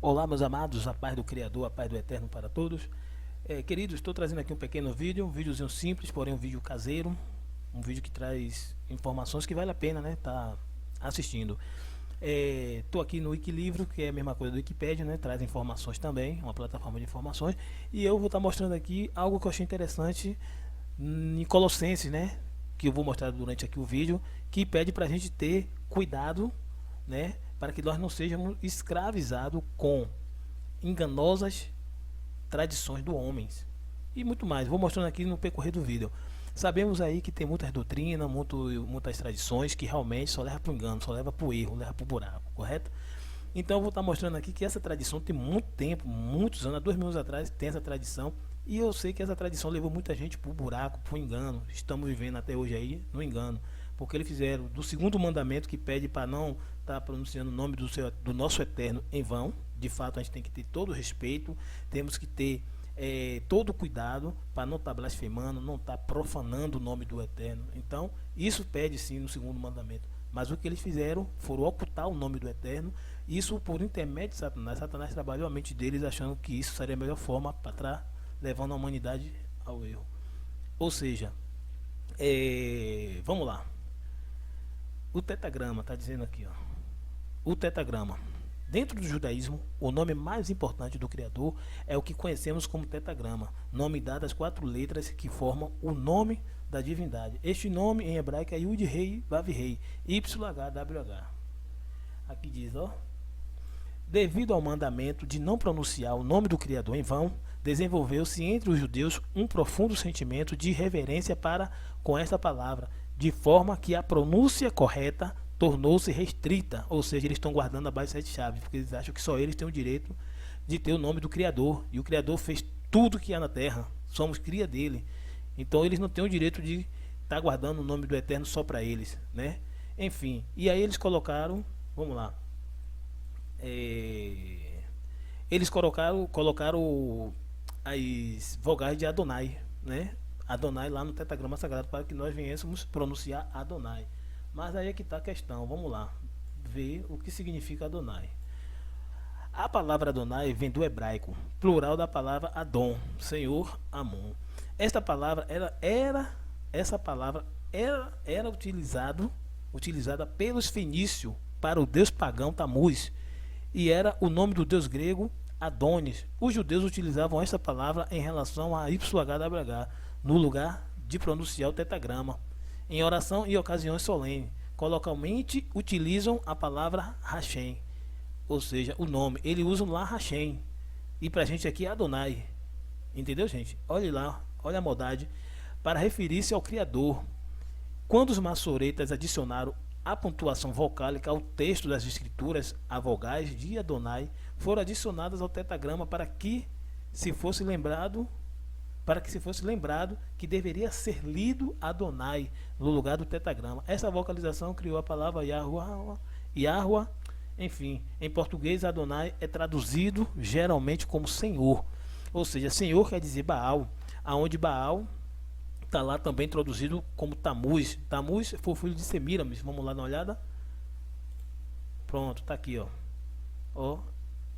Olá, meus amados, a paz do Criador, a paz do Eterno para todos. Queridos, estou trazendo aqui um pequeno vídeo, um videozinho simples, porém um vídeo caseiro, um vídeo que traz informações que vale a pena, né, tá assistindo. Estou aqui no Wikilivro, que é a mesma coisa do Wikipedia, né, traz informações também, uma plataforma de informações, e eu vou estar mostrando aqui algo que eu achei interessante em Colossenses, né, que eu vou mostrar durante aqui o vídeo, que pede para a gente ter cuidado, né, para que nós não sejamos escravizados com enganosas tradições do homens e muito mais. Vou mostrando aqui no percorrer do vídeo. Sabemos aí que tem muitas doutrinas, muitas tradições que realmente só leva para o engano, só leva para o erro, leva para o buraco, correto? Então eu vou estar mostrando aqui que essa tradição tem muito tempo, muitos anos, há 2 mil anos atrás tem essa tradição, e eu sei que essa tradição levou muita gente para o buraco, para o engano. Estamos vivendo até hoje aí no engano, porque eles fizeram do segundo mandamento, que pede para não estar pronunciando o nome do nosso Eterno em vão. De fato, a gente tem que ter todo o respeito, temos que ter todo o cuidado para não estar blasfemando, não estar profanando o nome do Eterno. Então, isso pede sim no segundo mandamento. Mas o que eles fizeram foram ocultar o nome do Eterno, isso por intermédio de Satanás. Satanás trabalhou a mente deles achando que isso seria a melhor forma para estar levando a humanidade ao erro. Ou seja, vamos lá. O tetagrama está dizendo aqui, ó. O tetagrama. Dentro do judaísmo, o nome mais importante do Criador é o que conhecemos como tetagrama, nome dado às 4 letras que formam o nome da divindade. Este nome em hebraico é Yud Rei Vav Rei, YHWH. Aqui diz, ó. Devido ao mandamento de não pronunciar o nome do Criador em vão, desenvolveu-se entre os judeus um profundo sentimento de reverência para com esta palavra, de forma que a pronúncia correta tornou-se restrita, ou seja, eles estão guardando abaixo de 7 chaves, porque eles acham que só eles têm o direito de ter o nome do Criador, e o Criador fez tudo que há na terra, somos cria dele, então eles não têm o direito de estar guardando o nome do Eterno só para eles, né? Enfim, e aí eles colocaram, vamos lá, eles colocaram as vogais de Adonai, né? Adonai lá no tetagrama sagrado, para que nós venhamos pronunciar Adonai. Mas aí é que está a questão, vamos lá ver o que significa Adonai. A palavra Adonai vem do hebraico, plural da palavra Adon, Senhor, Amon. Esta palavra era utilizada pelos fenícios para o deus pagão Tamuz, e era o nome do deus grego Adonis. Os judeus utilizavam esta palavra em relação a YHWH, no lugar de pronunciar o tetagrama. Em oração e ocasiões solenes, colocalmente utilizam a palavra Hashem, ou seja, o nome. Eles usam lá Hashem, e pra gente aqui é Adonai. Entendeu, gente? Olha lá, olha a maldade. Para referir-se ao Criador. Quando os maçoretas adicionaram a pontuação vocálica ao texto das escrituras, as vogais de Adonai foram adicionadas ao tetagrama para que se fosse lembrado que deveria ser lido Adonai no lugar do tetagrama. Essa vocalização criou a palavra Yahuwah. Enfim, em português Adonai é traduzido geralmente como Senhor, ou seja, Senhor quer dizer Baal, aonde Baal está lá também traduzido como Tamuz. Tamuz foi o filho de Semiramis. Vamos lá dar uma olhada. Pronto, tá aqui, ó. Ó,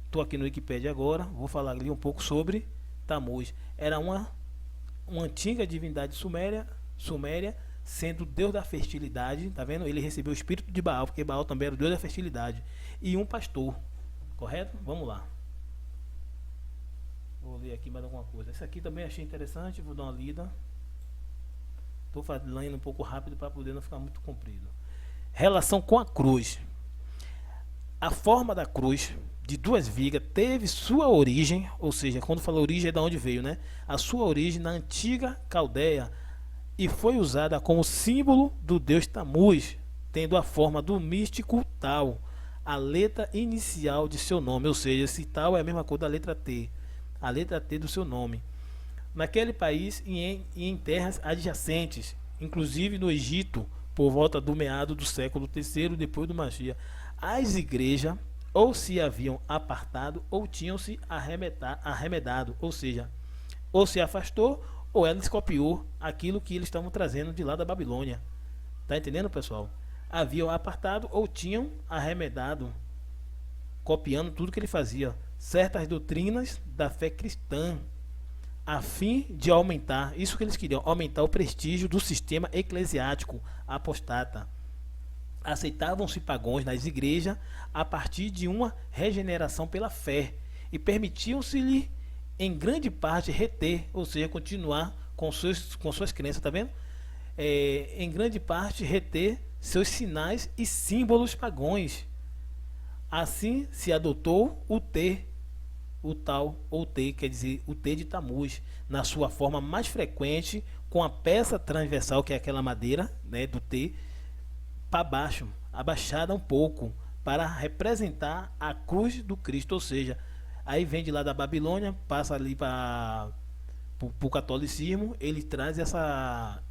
tô aqui no Wikipedia agora. Vou falar ali um pouco sobre Tamuz. Era uma antiga divindade suméria, sendo deus da fertilidade. Tá vendo? Ele recebeu o espírito de Baal, porque Baal também era o deus da fertilidade. E um pastor. Correto? Vamos lá. Vou ler aqui mais alguma coisa. Esse aqui também achei interessante. Vou dar uma lida. Estou falando um pouco rápido para poder não ficar muito comprido. Relação com a cruz. A forma da cruz de 2 vigas teve sua origem, ou seja, quando fala origem é da onde veio, né? A sua origem na antiga Caldeia, e foi usada como símbolo do deus Tamuz, tendo a forma do místico Tal, a letra inicial de seu nome, ou seja, esse Tal é a mesma coisa da letra T, a letra T do seu nome. Naquele país e em terras adjacentes, inclusive no Egito, por volta do meado do século III depois do Mashiach, as igrejas ou se haviam apartado ou tinham se arremedado, ou seja, ou se afastou ou eles copiou aquilo que eles estavam trazendo de lá da Babilônia. Tá entendendo, pessoal? Haviam apartado ou tinham arremedado copiando tudo que ele fazia, certas doutrinas da fé cristã, a fim de aumentar, isso que eles queriam, aumentar o prestígio do sistema eclesiástico apostata. Aceitavam-se pagãos nas igrejas a partir de uma regeneração pela fé e permitiam-se-lhe, em grande parte, reter, ou seja, continuar com suas crenças, tá vendo? Em grande parte, reter seus sinais e símbolos pagãos. Assim se adotou o T, o tal, ou T, quer dizer, o T de Tamuz, na sua forma mais frequente, com a peça transversal, que é aquela madeira, né, do T, para baixo, abaixada um pouco, para representar a cruz do Cristo, ou seja, aí vem de lá da Babilônia, passa ali para o catolicismo, ele traz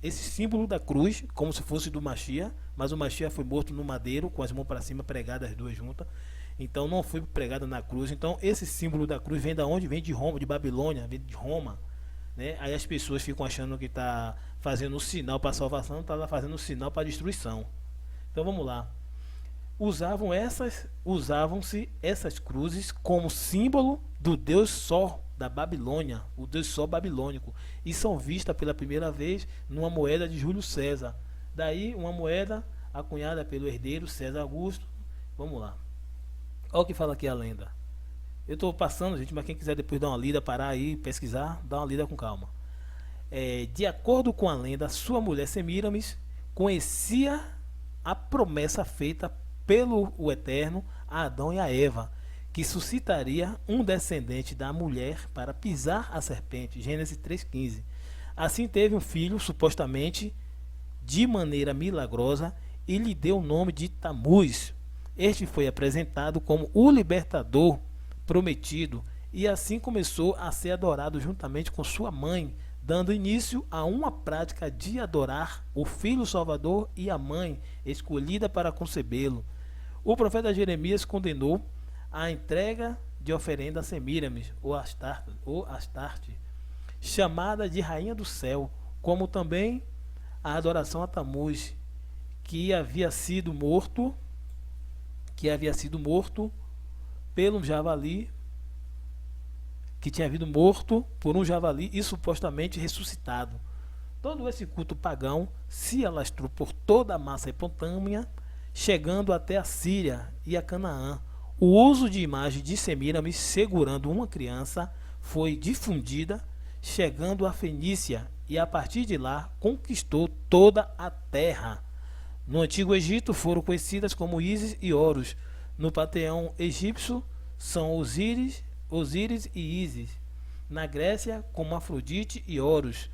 esse símbolo da cruz, como se fosse do Mashiach, mas o Mashiach foi morto no madeiro, com as mãos para cima, pregadas as duas juntas, então não foi pregado na cruz. Então esse símbolo da cruz vem da onde? Vem de Roma, de Babilônia, vem de Roma, né? Aí as pessoas ficam achando que está fazendo o sinal para salvação, está lá fazendo o sinal para destruição. Então vamos lá. Usavam-se essas cruzes como símbolo do Deus Sol da Babilônia, o Deus Sol babilônico, e são vistas pela primeira vez numa moeda de Júlio César. Daí uma moeda acunhada pelo herdeiro César Augusto. Vamos lá. Olha o que fala aqui a lenda. Eu estou passando, gente, mas quem quiser depois dar uma lida, parar aí, pesquisar, dá uma lida com calma. De acordo com a lenda, sua mulher Semíramis conhecia a promessa feita pelo o Eterno a Adão e a Eva, que suscitaria um descendente da mulher para pisar a serpente. Gênesis 3,15. Assim teve um filho, supostamente de maneira milagrosa, e lhe deu o nome de Tamuz. Este foi apresentado como o libertador prometido, e assim começou a ser adorado juntamente com sua mãe, dando início a uma prática de adorar o Filho Salvador e a mãe escolhida para concebê-lo. O profeta Jeremias condenou a entrega de oferenda a Semíramis, ou Astarte, chamada de Rainha do Céu, como também a adoração a Tamuz, que havia sido morto pelo javali, que tinha havido morto por um javali e supostamente ressuscitado. Todo esse culto pagão se alastrou por toda a Mesopotâmia, chegando até a Síria e a Canaã. O uso de imagem de Semíramis segurando uma criança foi difundida, chegando à Fenícia, e a partir de lá conquistou toda a terra. No Antigo Egito foram conhecidas como Ísis e Horus. No panteão egípcio são Osíris e Ísis. Na Grécia, como Afrodite e Horus.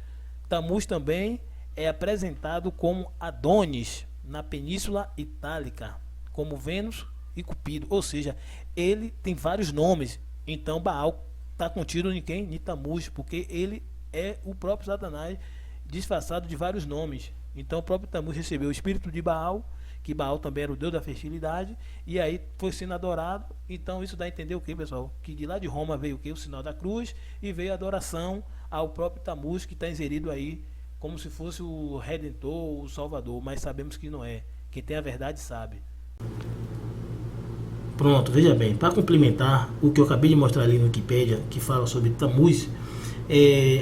Tamuz também é apresentado como Adonis na Península Itálica, como Vênus e Cupido. Ou seja, ele tem vários nomes. Então Baal está contido em quem? Em Tamuz, porque ele é o próprio Satanás disfarçado de vários nomes. Então o próprio Tamuz recebeu o espírito de Baal, que Baal também era o deus da fertilidade, e aí foi sendo adorado. Então isso dá a entender o que, pessoal? Que de lá de Roma veio o que? O sinal da cruz, e veio a adoração ao próprio Tamuz, que está inserido aí como se fosse o Redentor, o Salvador, mas sabemos que não é. Quem tem a verdade sabe. Pronto, veja bem, para complementar o que eu acabei de mostrar ali no Wikipedia, que fala sobre Tamuz,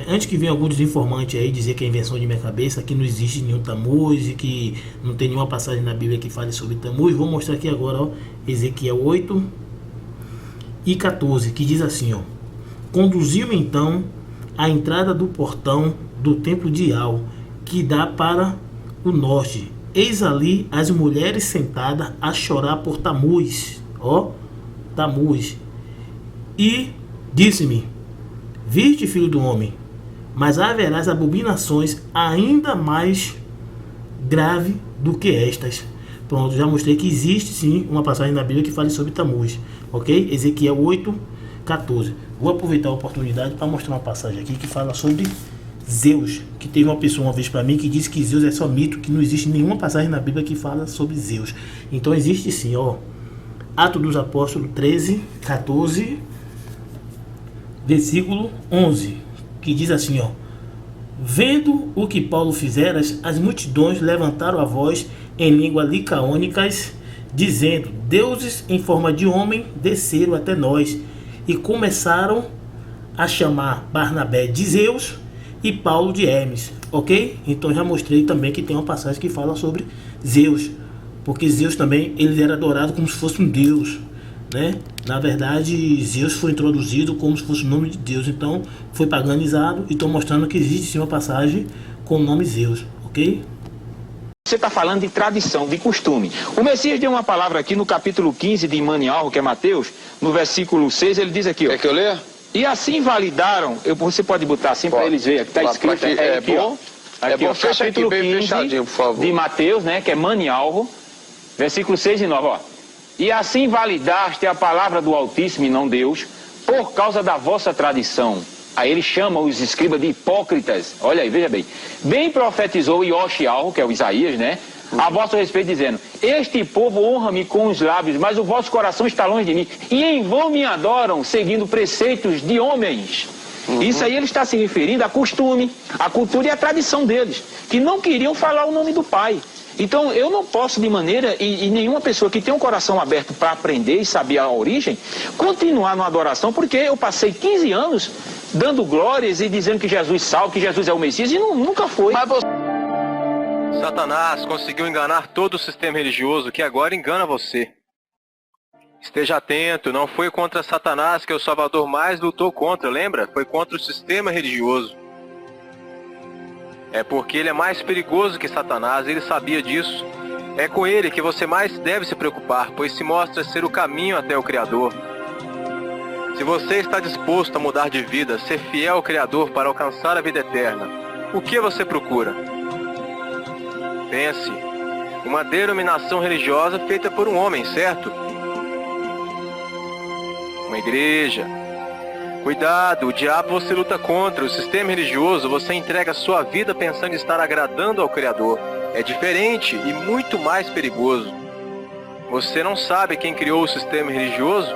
antes que venha algum desinformante aí dizer que é invenção de minha cabeça, que não existe nenhum Tamuz e que não tem nenhuma passagem na Bíblia que fale sobre Tamuz, vou mostrar aqui agora, ó, Ezequiel 8 e 14, que diz assim, ó: conduziu-me então à entrada do portão do templo de Al, que dá para o norte. Eis ali as mulheres sentadas a chorar por Tamuz, ó, Tamuz. E disse-me: viste, filho do homem, mas haverás abominações ainda mais grave do que estas. Pronto, já mostrei que existe sim uma passagem na Bíblia que fale sobre Tamuz, ok? Ezequiel 8, 14. Vou aproveitar a oportunidade para mostrar uma passagem aqui que fala sobre Zeus, que teve uma pessoa uma vez para mim que disse que Zeus é só mito, que não existe nenhuma passagem na Bíblia que fala sobre Zeus. Então existe sim, ó. Atos dos Apóstolos 13, 14, versículo 11, que diz assim, ó: vendo o que Paulo fizera, as multidões levantaram a voz em língua licaônicas, dizendo: deuses em forma de homem desceram até nós e começaram a chamar Barnabé de Zeus e Paulo de Hermes, ok? Então já mostrei também que tem uma passagem que fala sobre Zeus, porque Zeus também ele era adorado como se fosse um deus, né? Na verdade, Zeus foi introduzido como se fosse o nome de Deus, então foi paganizado, e estou mostrando que existe sim uma passagem com o nome Zeus, ok? Você está falando de tradição, de costume. O Messias deu uma palavra aqui no capítulo 15 de Manialro, que é Mateus, no versículo 6, ele diz aqui, ó. Quer que eu leia? E assim validaram, você pode botar assim para eles verem, está escrito aqui, aqui, bom, ó. Aqui, ó, fecha aqui, capítulo bem 15 fechadinho, por favor. de Mateus, né, que é Manialro, versículo 6 e 9, ó. E assim validaste a palavra do Altíssimo e não Deus, por causa da vossa tradição. Aí ele chama os escribas de hipócritas. Olha aí, veja bem. Bem profetizou Ioshial, que é o Isaías, né? A vosso respeito, dizendo: este povo honra-me com os lábios, mas o vosso coração está longe de mim. E em vão me adoram, seguindo preceitos de homens. Isso aí ele está se referindo a costume, a cultura e a tradição deles, que não queriam falar o nome do Pai. Então eu não posso de maneira, e nenhuma pessoa que tem um coração aberto para aprender e saber a origem, continuar na adoração, porque eu passei 15 anos dando glórias e dizendo que Jesus salva, que Jesus é o Messias, e nunca foi. Mas você... Satanás conseguiu enganar todo o sistema religioso que agora engana você. Esteja atento, não foi contra Satanás que o Salvador mais lutou contra, lembra? Foi contra o sistema religioso. É porque ele é mais perigoso que Satanás, ele sabia disso. É com ele que você mais deve se preocupar, pois se mostra ser o caminho até o Criador. Se você está disposto a mudar de vida, ser fiel ao Criador para alcançar a vida eterna, o que você procura? Pense, uma denominação religiosa feita por um homem, certo? Uma igreja. Cuidado, o diabo você luta contra, o sistema religioso você entrega sua vida pensando em estar agradando ao Criador. É diferente e muito mais perigoso. Você não sabe quem criou o sistema religioso?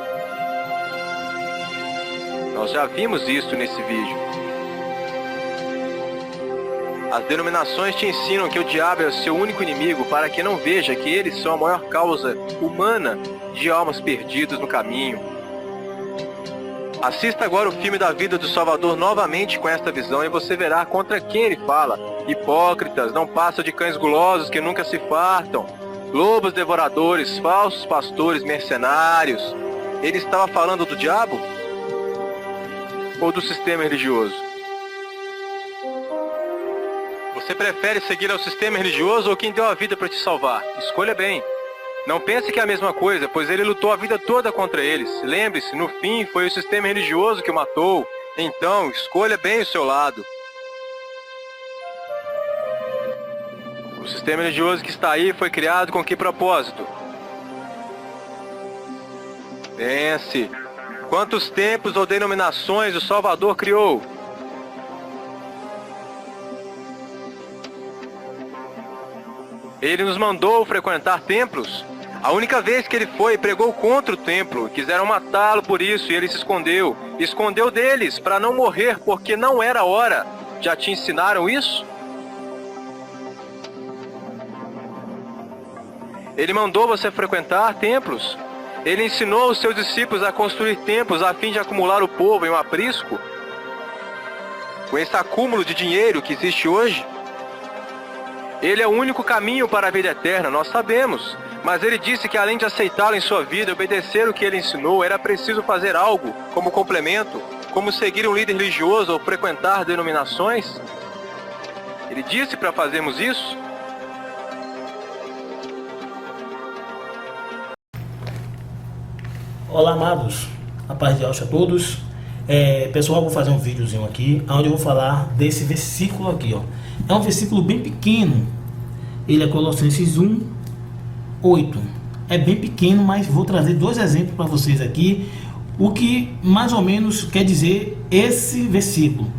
Nós já vimos isso nesse vídeo. As denominações te ensinam que o diabo é o seu único inimigo para que não veja que eles são a maior causa humana de almas perdidas no caminho. Assista agora o filme da vida do Salvador novamente com esta visão e você verá contra quem ele fala. Hipócritas, não passam de cães gulosos que nunca se fartam, lobos devoradores, falsos pastores, mercenários. Ele estava falando do diabo? Ou do sistema religioso? Você prefere seguir ao sistema religioso ou quem deu a vida para te salvar? Escolha bem. Não pense que é a mesma coisa, pois ele lutou a vida toda contra eles. Lembre-se, no fim foi o sistema religioso que o matou. Então, escolha bem o seu lado. O sistema religioso que está aí foi criado com que propósito? Pense. Quantos templos ou denominações o Salvador criou? Ele nos mandou frequentar templos? A única vez que ele foi, pregou contra o templo. Quiseram matá-lo por isso e ele se escondeu. Escondeu deles para não morrer porque não era a hora. Já te ensinaram isso? Ele mandou você frequentar templos? Ele ensinou os seus discípulos a construir templos a fim de acumular o povo em um aprisco? Com esse acúmulo de dinheiro que existe hoje? Ele é o único caminho para a vida eterna, nós sabemos. Mas ele disse que além de aceitá-lo em sua vida e obedecer o que ele ensinou, era preciso fazer algo como complemento, como seguir um líder religioso ou frequentar denominações. Ele disse para fazermos isso? Olá, amados. A paz de Deus a todos. Pessoal, vou fazer um videozinho aqui, onde eu vou falar desse versículo aqui, ó. É um versículo bem pequeno. Ele é Colossenses 1:8. É bem pequeno, mas vou trazer dois exemplos para vocês aqui. O que mais ou menos quer dizer esse versículo.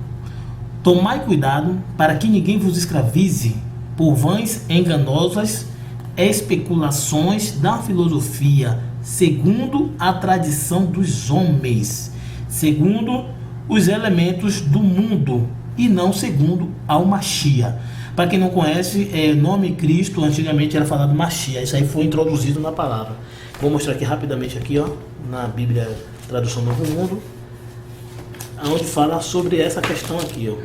Tomai cuidado para que ninguém vos escravize por vãs enganosas especulações da filosofia, segundo a tradição dos homens, segundo os elementos do mundo, e não segundo ao Machia. Para quem não conhece, nome Cristo antigamente era falado Mashiach. Isso aí foi introduzido na palavra. Vou mostrar aqui rapidamente aqui, ó, na Bíblia Tradução Novo Mundo, onde fala sobre essa questão aqui, ó.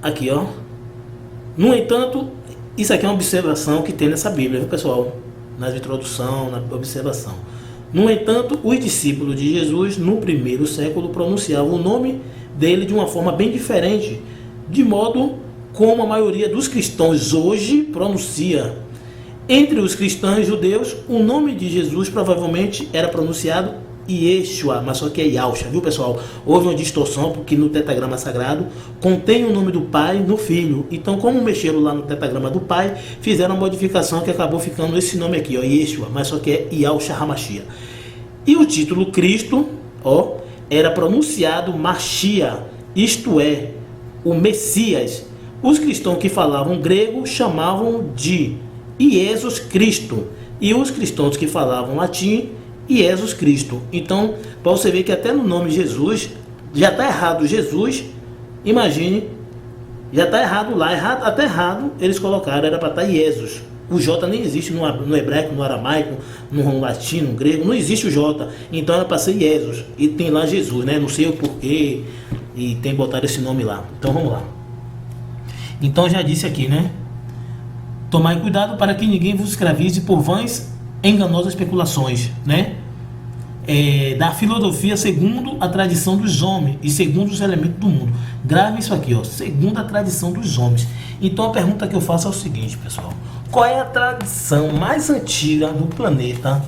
Aqui, ó. No entanto, isso aqui é uma observação que tem nessa Bíblia, viu, pessoal? Na introdução, na observação. No entanto, os discípulos de Jesus, no primeiro século, pronunciavam o nome dele de uma forma bem diferente, de modo como a maioria dos cristãos hoje pronuncia. Entre os cristãos judeus, o nome de Jesus provavelmente era pronunciado Yeshua, mas só que é Yahusha, viu, pessoal? Houve uma distorção porque no tetragrama sagrado contém o nome do Pai no Filho. Então, como mexeram lá no tetragrama do Pai, fizeram uma modificação que acabou ficando esse nome aqui, ó, Yeshua, mas só que é Yahusha HaMashiach. E o título Cristo, ó, era pronunciado Mashiach, isto é, o Messias. Os cristãos que falavam grego chamavam de Jesus Cristo, e os cristãos que falavam latim, Jesus Cristo. Então, para você ver que até no nome Jesus já está errado Jesus, imagine, já está errado lá, até errado eles colocaram, era para estar Jesus. O J nem existe no hebraico, no aramaico, no latim, no grego, não existe o J. Então era para ser Jesus. E tem lá Jesus, né? Não sei o porquê, e tem botado esse nome lá. Então vamos lá. Então já disse aqui, né? Tomai cuidado para que ninguém vos escravize por vãs enganosas especulações, né? Da filosofia segundo a tradição dos homens e segundo os elementos do mundo. Grave isso aqui, ó, segundo a tradição dos homens. Então a pergunta que eu faço é o seguinte, pessoal: qual é a tradição mais antiga do planeta?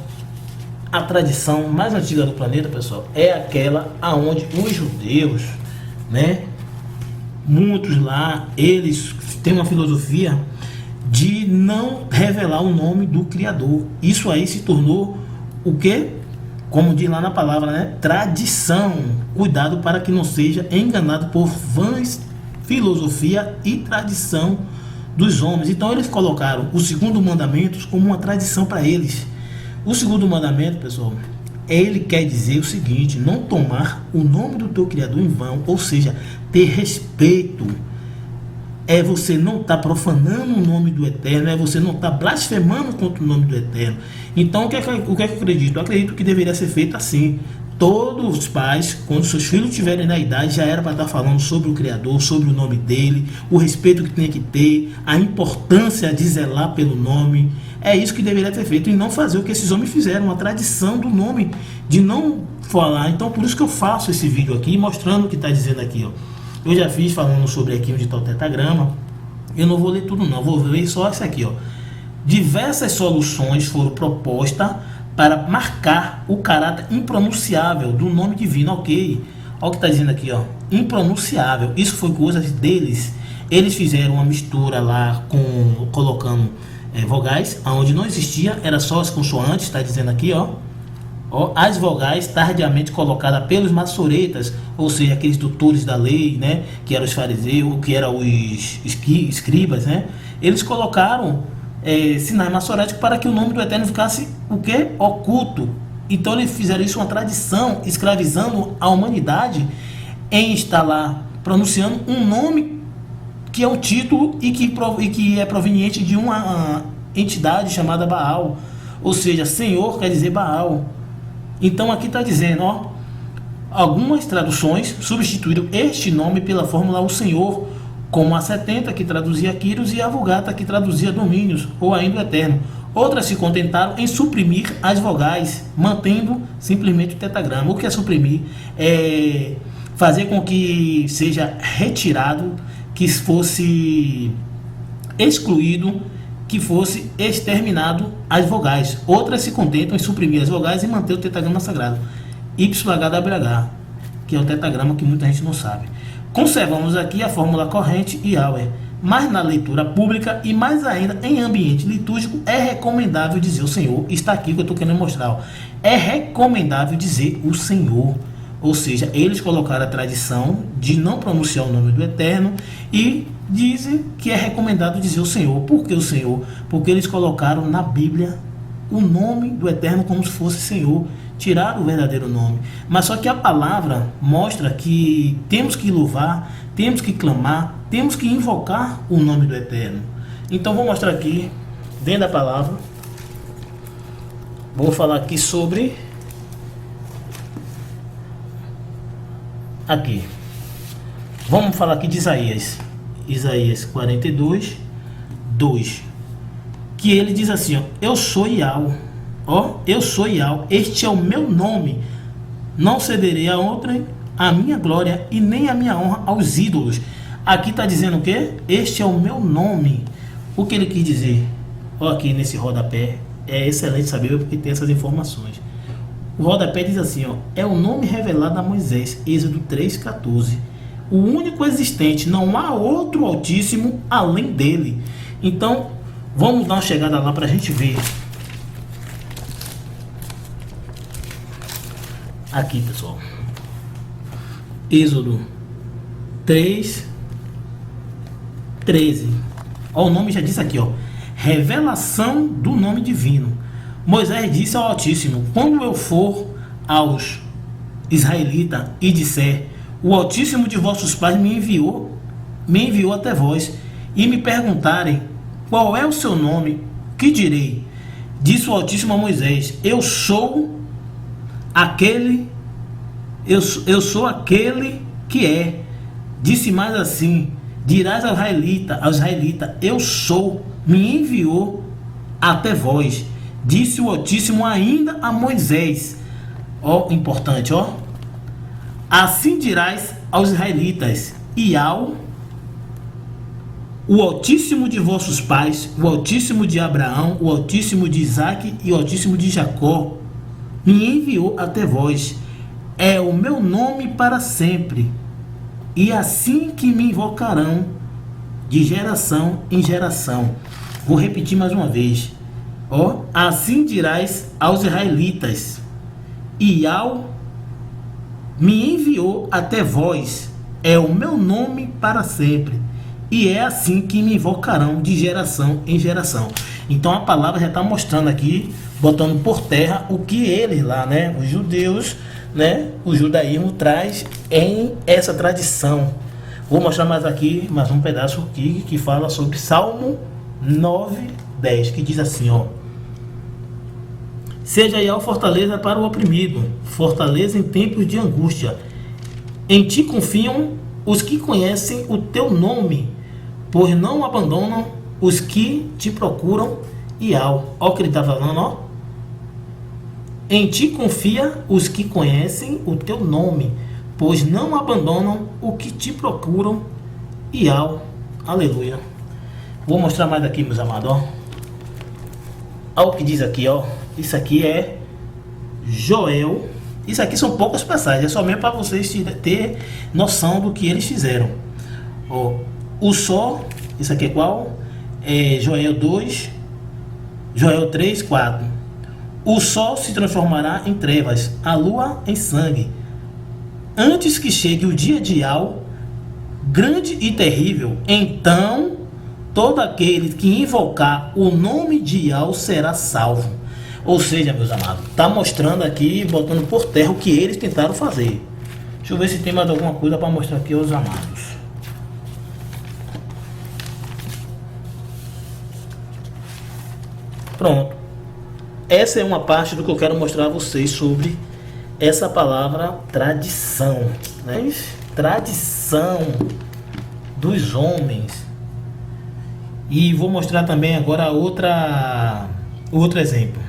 A tradição mais antiga do planeta, pessoal, é aquela aonde os judeus, né, muitos lá, eles têm uma filosofia de não revelar o nome do Criador. Isso aí se tornou o quê? Como diz lá na palavra, né? Tradição. Cuidado para que não seja enganado por vãs filosofia e tradição dos homens. Então eles colocaram o segundo mandamento como uma tradição para eles. O segundo mandamento, pessoal, ele quer dizer o seguinte: não tomar o nome do teu Criador em vão, ou seja, ter respeito. É você não estar profanando o nome do Eterno, é você não estar blasfemando contra o nome do Eterno. Então, o que é que eu acredito? Eu acredito que deveria ser feito assim. Todos os pais, quando seus filhos tiverem na idade, já era para estar falando sobre o Criador, sobre o nome dele, o respeito que tem que ter, a importância de zelar pelo nome. É isso que deveria ter feito, e não fazer o que esses homens fizeram, uma tradição do nome, de não falar. Então, por isso que eu faço esse vídeo aqui, mostrando o que está dizendo aqui, ó. Eu já fiz falando sobre aqui onde está o tetragrama. Eu não vou ler tudo não, vou ler só isso aqui, ó. Diversas soluções foram propostas para marcar o caráter impronunciável do nome divino, ok? Olha o que está dizendo aqui, ó. Impronunciável. Isso foi coisa deles. Eles fizeram uma mistura lá colocando vogais, onde não existia, era só as consoantes, está dizendo aqui, ó. As vogais tardiamente colocadas pelos maçoretas, ou seja, aqueles doutores da lei, né, que eram os fariseus, que eram os escribas, né, eles colocaram sinais maçoréticos para que o nome do Eterno ficasse o quê? Oculto. Então eles fizeram isso uma tradição, escravizando a humanidade em estar lá pronunciando um nome que é um título e que é proveniente de uma entidade chamada Baal, ou seja, Senhor quer dizer Baal. Então aqui está dizendo, ó, algumas traduções substituíram este nome pela fórmula o Senhor, como a 70 que traduzia Kyrios e a Vulgata que traduzia domínios, ou ainda o Eterno. Outras se contentaram em suprimir as vogais, mantendo simplesmente o tetragrama. O que é suprimir? É fazer com que seja retirado, que fosse excluído, que fosse exterminado as vogais. Outras se contentam em suprimir as vogais e manter o tetragrama sagrado YHWH, que é o tetragrama que muita gente não sabe. Conservamos aqui a fórmula corrente e Yahweh, mas na leitura pública e mais ainda em ambiente litúrgico é recomendável dizer o Senhor. Está aqui que eu estou querendo mostrar, ó. É recomendável dizer o Senhor. Ou seja, eles colocaram a tradição de não pronunciar o nome do Eterno e dizem que é recomendado dizer o Senhor. Por que o Senhor? Porque eles colocaram na Bíblia o nome do Eterno como se fosse Senhor, tirar o verdadeiro nome. Mas só que a palavra mostra que temos que louvar, temos que clamar, temos que invocar o nome do Eterno. Então vou mostrar aqui, dentro da palavra, vou falar aqui sobre aqui. Vamos falar aqui de Isaías 42, 2. Que ele diz assim, ó, eu sou Yahweh, ó, eu sou Yahweh, este é o meu nome, não cederei a outrem a minha glória e nem a minha honra aos ídolos. Aqui está dizendo o quê? Este é o meu nome. O que ele quis dizer? Ó, aqui nesse rodapé, é excelente saber porque tem essas informações. O rodapé diz assim, ó, é o nome revelado a Moisés, Êxodo 3,14. O único existente, não há outro Altíssimo além dele. Então, vamos dar uma chegada lá para a gente ver. Aqui, pessoal. Êxodo 3:13. Ó, o nome já diz aqui, ó. Revelação do nome divino. Moisés disse ao Altíssimo: quando eu for aos israelitas e disser, o Altíssimo de vossos pais me enviou até vós, e me perguntarem qual é o seu nome, que direi? Disse o Altíssimo a Moisés: eu sou aquele que é. Disse mais assim: dirás ao israelita, eu sou, me enviou até vós. Disse o Altíssimo ainda a Moisés. Ó, importante, ó. Assim dirás aos israelitas: o Altíssimo de vossos pais, o Altíssimo de Abraão, o Altíssimo de Isaque e o Altíssimo de Jacó me enviou até vós. É o meu nome para sempre, e assim que me invocarão de geração em geração. Vou repetir mais uma vez. Ó, assim dirás aos israelitas: me enviou até vós. É o meu nome para sempre, e é assim que me invocarão de geração em geração. Então a palavra já está mostrando aqui, botando por terra o que eles lá, né, os judeus, né, o judaísmo traz em essa tradição. Vou mostrar mais aqui, mais um pedaço aqui que fala sobre Salmo 9:10, que diz assim, ó: seja Yahweh fortaleza para o oprimido, fortaleza em tempos de angústia. Em ti confiam os que conhecem o teu nome, pois não abandonam os que te procuram, Yahweh. Ó o que ele está falando, ó. Em ti confia os que conhecem o teu nome, pois não abandonam o que te procuram, Yahweh. Aleluia. Vou mostrar mais aqui, meus amados, ó. Olha o que diz aqui, ó. Isso aqui é Joel. Isso aqui são poucas passagens, é somente para vocês ter noção do que eles fizeram. Ó, o sol, isso aqui é qual? É Joel 2, Joel 3:4. O sol se transformará em trevas, a lua em sangue, antes que chegue o dia de Yahweh, grande e terrível. Então todo aquele que invocar o nome de Yahweh será salvo. Ou seja, meus amados, está mostrando aqui, botando por terra o que eles tentaram fazer. Deixa eu ver se tem mais alguma coisa para mostrar aqui aos amados. Pronto. Essa é uma parte do que eu quero mostrar a vocês sobre essa palavra tradição, né? Tradição dos homens. E vou mostrar também agora outro exemplo.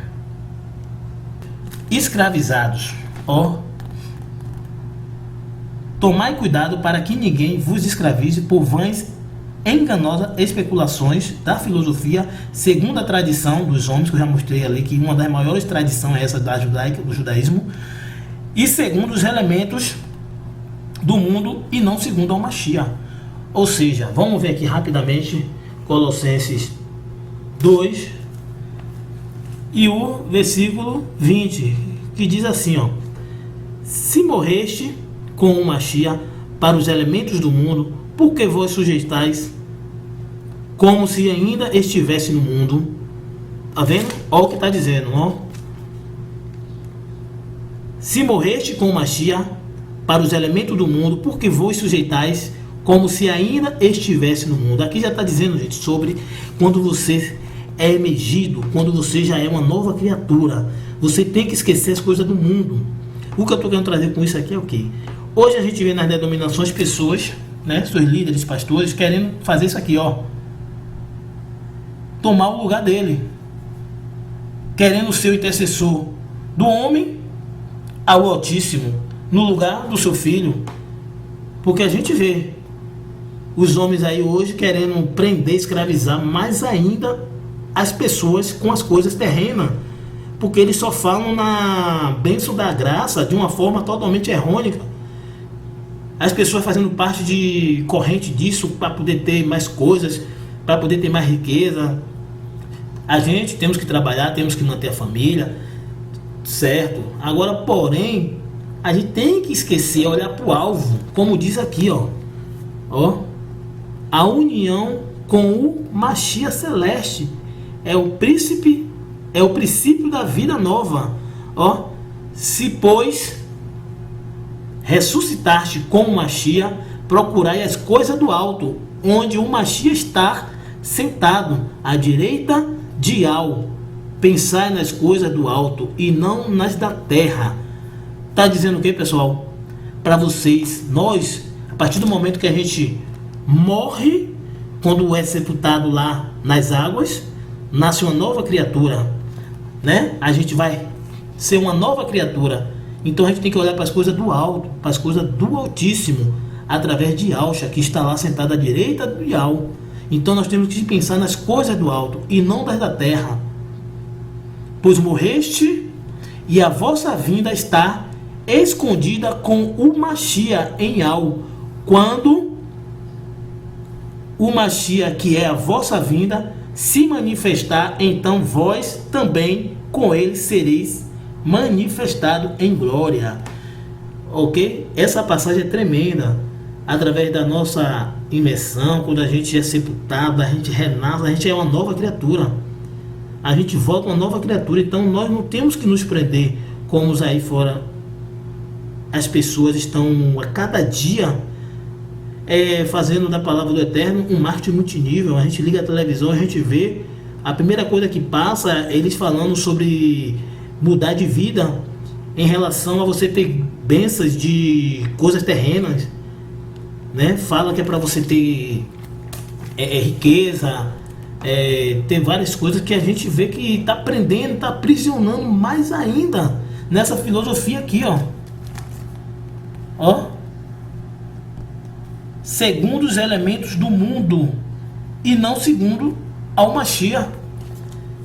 Escravizados, ó, tomai cuidado para que ninguém vos escravize por vãs enganosas especulações da filosofia, segundo a tradição dos homens, que eu já mostrei ali, que uma das maiores tradições é essa do judaísmo, e segundo os elementos do mundo e não segundo a Mashiach. Ou seja, vamos ver aqui rapidamente Colossenses 2 e o versículo 20, que diz assim, ó: se morreste com o Mashiach para os elementos do mundo, por que vos sujeitais como se ainda estivesse no mundo? Tá vendo? Olha o que está dizendo, ó. Se morreste com o Mashiach para os elementos do mundo, porque vos sujeitais como se ainda estivesse no mundo. Aqui já está dizendo, gente, sobre quando você é emergido, quando você já é uma nova criatura. Você tem que esquecer as coisas do mundo. O que eu estou querendo trazer com isso aqui é o quê? Hoje a gente vê nas denominações pessoas, né, seus líderes, pastores, querendo fazer isso aqui, ó. Tomar o lugar dele. Querendo ser o intercessor do homem ao Altíssimo, no lugar do seu filho. Porque a gente vê os homens aí hoje querendo prender, escravizar mais ainda as pessoas com as coisas terrenas. Porque eles só falam na bênção da graça de uma forma totalmente errônea. As pessoas fazendo parte de corrente disso para poder ter mais coisas, para poder ter mais riqueza. A gente temos que trabalhar, temos que manter a família, certo? Agora, porém, a gente tem que esquecer, olhar para o alvo, como diz aqui, ó. Ó, a união com o Mashiach celeste é o príncipe, é o princípio da vida nova. Ó, se pois ressuscitaste com o Mashiach, procurai as coisas do alto, onde o Mashiach está sentado à direita de Al. Pensai nas coisas do alto e não nas da terra. Tá dizendo o que, pessoal? Para vocês, nós, a partir do momento que a gente morre, quando é sepultado lá nas águas, nasce uma nova criatura, né? A gente vai ser uma nova criatura. Então a gente tem que olhar para as coisas do alto, para as coisas do Altíssimo, através de Alcha, que está lá sentado à direita do Al. Então nós temos que pensar nas coisas do alto e não das da terra. Pois morreste e a vossa vinda está escondida com o Mashiach em Al. Quando o Mashiach, que é a vossa vinda, se manifestar, então vós também com ele sereis manifestado em glória. Ok? Essa passagem é tremenda. Através da nossa imersão, quando a gente é sepultado, a gente renasce, a gente é uma nova criatura. A gente volta uma nova criatura. Então nós não temos que nos prender como aí fora as pessoas estão a cada dia fazendo da palavra do Eterno um marketing multinível. A gente liga a televisão, a gente vê, a primeira coisa que passa é eles falando sobre mudar de vida em relação a você ter bênçãos de coisas terrenas, né? Fala que é para você ter riqueza, tem várias coisas que a gente vê que está prendendo, está aprisionando mais ainda nessa filosofia aqui, ó, segundo os elementos do mundo e não segundo ao Mashiach.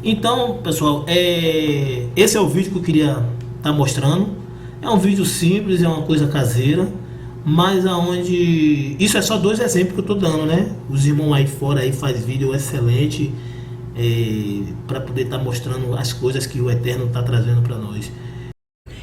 Então, pessoal, esse é o vídeo que eu queria estar mostrando. É um vídeo simples, é uma coisa caseira, mas aonde isso é só 2 exemplos que eu estou dando, né? Os irmãos aí fora aí faz vídeo excelente para poder estar mostrando as coisas que o Eterno está trazendo para nós.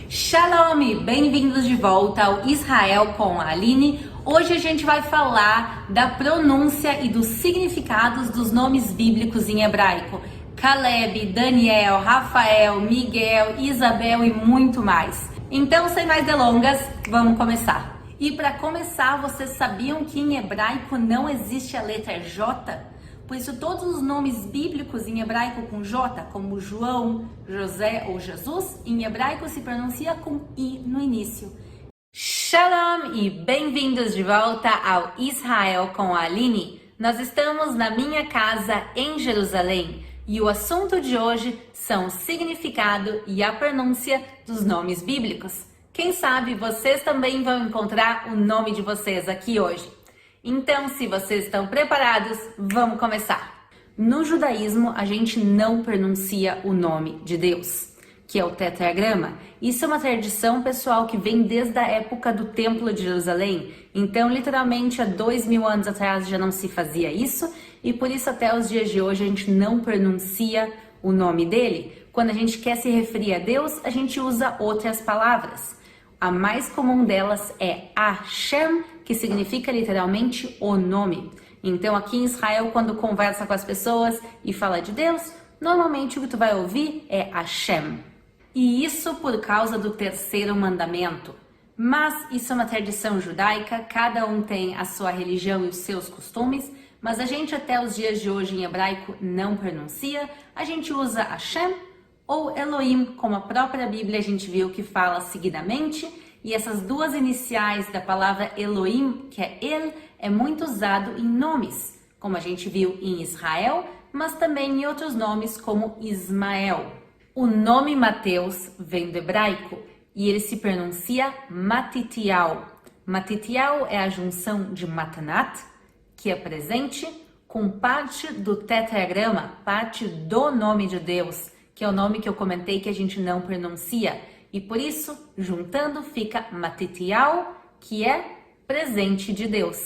Shalom, bem-vindos de volta ao Israel com a Aline. Hoje a gente vai falar da pronúncia e dos significados dos nomes bíblicos em hebraico. Caleb, Daniel, Rafael, Miguel, Isabel e muito mais. Então, sem mais delongas, vamos começar. E para começar, vocês sabiam que em hebraico não existe a letra J? Por isso, todos os nomes bíblicos em hebraico com J, como João, José ou Jesus, em hebraico se pronuncia com I no início. Shalom e bem-vindos de volta ao Israel com a Aline. Nós estamos na minha casa em Jerusalém e o assunto de hoje são o significado e a pronúncia dos nomes bíblicos. Quem sabe vocês também vão encontrar o nome de vocês aqui hoje. Então, se vocês estão preparados, vamos começar. No judaísmo, a gente não pronuncia o nome de Deus, que é o tetragrama. Isso é uma tradição, pessoal, que vem desde a época do Templo de Jerusalém. Então, literalmente, há 2000 anos atrás já não se fazia isso, e por isso até os dias de hoje a gente não pronuncia o nome dele. Quando a gente quer se referir a Deus, a gente usa outras palavras. A mais comum delas é Hashem, que significa literalmente o nome. Então, aqui em Israel, quando conversa com as pessoas e fala de Deus, normalmente o que tu vai ouvir é Hashem. E isso por causa do terceiro mandamento. Mas isso é uma tradição judaica, cada um tem a sua religião e os seus costumes, mas a gente até os dias de hoje em hebraico não pronuncia, a gente usa Hashem ou Elohim, como a própria Bíblia a gente viu que fala seguidamente, e essas duas iniciais da palavra Elohim, que é El, é muito usado em nomes, como a gente viu em Israel, mas também em outros nomes como Ismael. O nome Mateus vem do hebraico e ele se pronuncia Matitial. Matitial é a junção de Matanat, que é presente, com parte do tetragrama, parte do nome de Deus, que é o nome que eu comentei que a gente não pronuncia. E por isso, juntando, fica Matitial, que é presente de Deus.